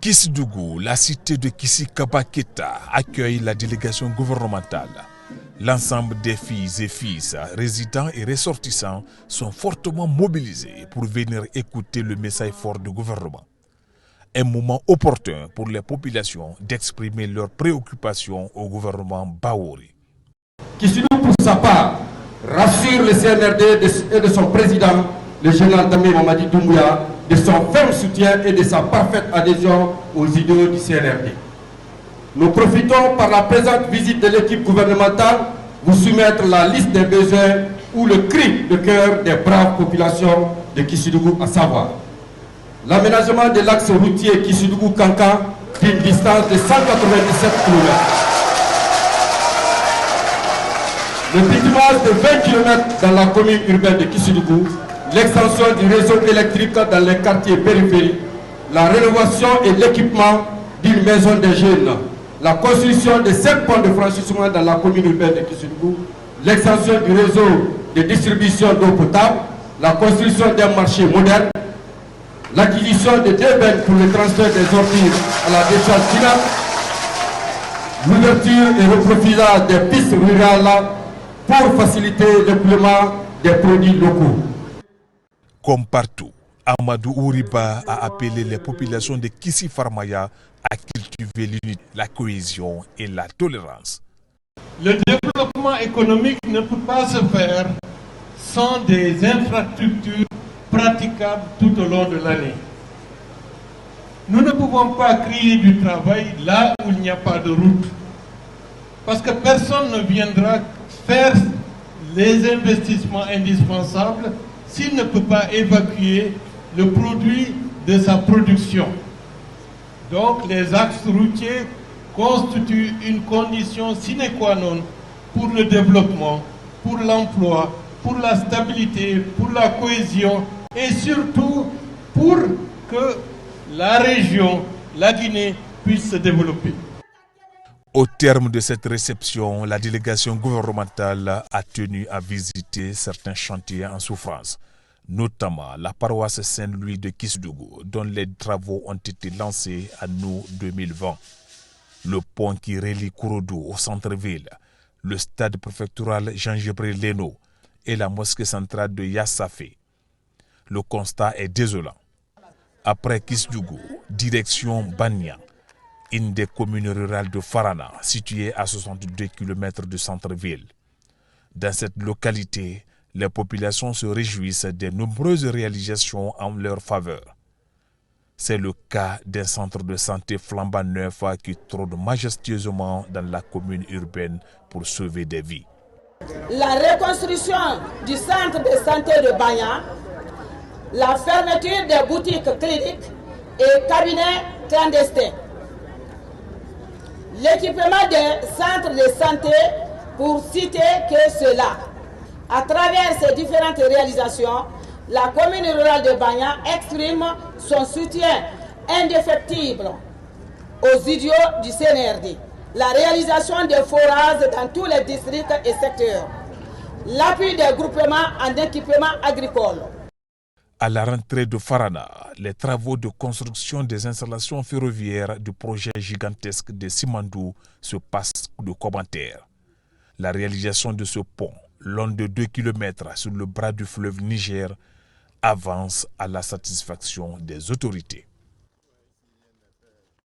Kissi-Dougou, la cité de Kissi-Kaba Keita, accueille la délégation gouvernementale. L'ensemble des filles et fils, résidents et ressortissants, sont fortement mobilisés pour venir écouter le message fort du gouvernement. Un moment opportun pour les populations d'exprimer leurs préoccupations au gouvernement Bahouri. Kissi-Dougou, pour sa part, rassure le CNRD et de son président, le général Damié Mamadi Doumbouya, de son ferme soutien et de sa parfaite adhésion aux idéaux du CNRD. Nous profitons par la présente visite de l'équipe gouvernementale vous soumettre la liste des besoins ou le cri de cœur des braves populations de Kissi-Dougou, à savoir l'aménagement de l'axe routier Kissi-Dougou-Kankan d'une distance de 197 km. Le bitumage de 20 km dans la commune urbaine de Kissi-Dougou, l'extension du réseau électrique dans les quartiers périphériques, la rénovation et l'équipement d'une maison des jeunes, la construction de 5 ponts de franchissement dans la commune urbaine de Kissi-Dougou, l'extension du réseau de distribution d'eau potable, la construction d'un marché moderne, l'acquisition de 2 bennes pour le transfert des ordures à la décharge finale, l'ouverture et le profilage des pistes rurales pour faciliter l'écoulement des produits locaux. Comme partout, Amadou Ouriba a appelé les populations de Kissi-Farmaya à cultiver l'unité, la cohésion et la tolérance. Le développement économique ne peut pas se faire sans des infrastructures praticables tout au long de l'année. Nous ne pouvons pas créer du travail là où il n'y a pas de route, parce que personne ne viendra faire les investissements indispensables s'il ne peut pas évacuer le produit de sa production. Donc les axes routiers constituent une condition sine qua non pour le développement, pour l'emploi, pour la stabilité, pour la cohésion et surtout pour que la région, la Guinée, puisse se développer. Au terme de cette réception, la délégation gouvernementale a tenu à visiter certains chantiers en souffrance, notamment la paroisse Saint-Louis de Kissi-Dougou, dont les travaux ont été lancés en août 2020. Le pont qui relie Kouroudou au centre-ville, le stade préfectoral Jean-Gebré Leno et la mosquée centrale de Yassafé. Le constat est désolant. Après Kissi-Dougou, direction Banya, une des communes rurales de Farana, située à 62 km du centre-ville. Dans cette localité, les populations se réjouissent des nombreuses réalisations en leur faveur. C'est le cas d'un centre de santé flambant neuf qui trône majestueusement dans la commune urbaine pour sauver des vies. La reconstruction du centre de santé de Banya, la fermeture des boutiques cliniques et cabinets clandestins, l'équipement des centres de santé, pour citer que cela. À travers ces différentes réalisations, la commune rurale de Banya exprime son soutien indéfectible aux idiots du CNRD. La réalisation des forages dans tous les districts et secteurs, l'appui des groupements en équipement agricole. À la rentrée de Farana, les travaux de construction des installations ferroviaires du projet gigantesque de Simandou se passent de commentaires. La réalisation de ce pont, long de 2 km sur le bras du fleuve Niger, avance à la satisfaction des autorités.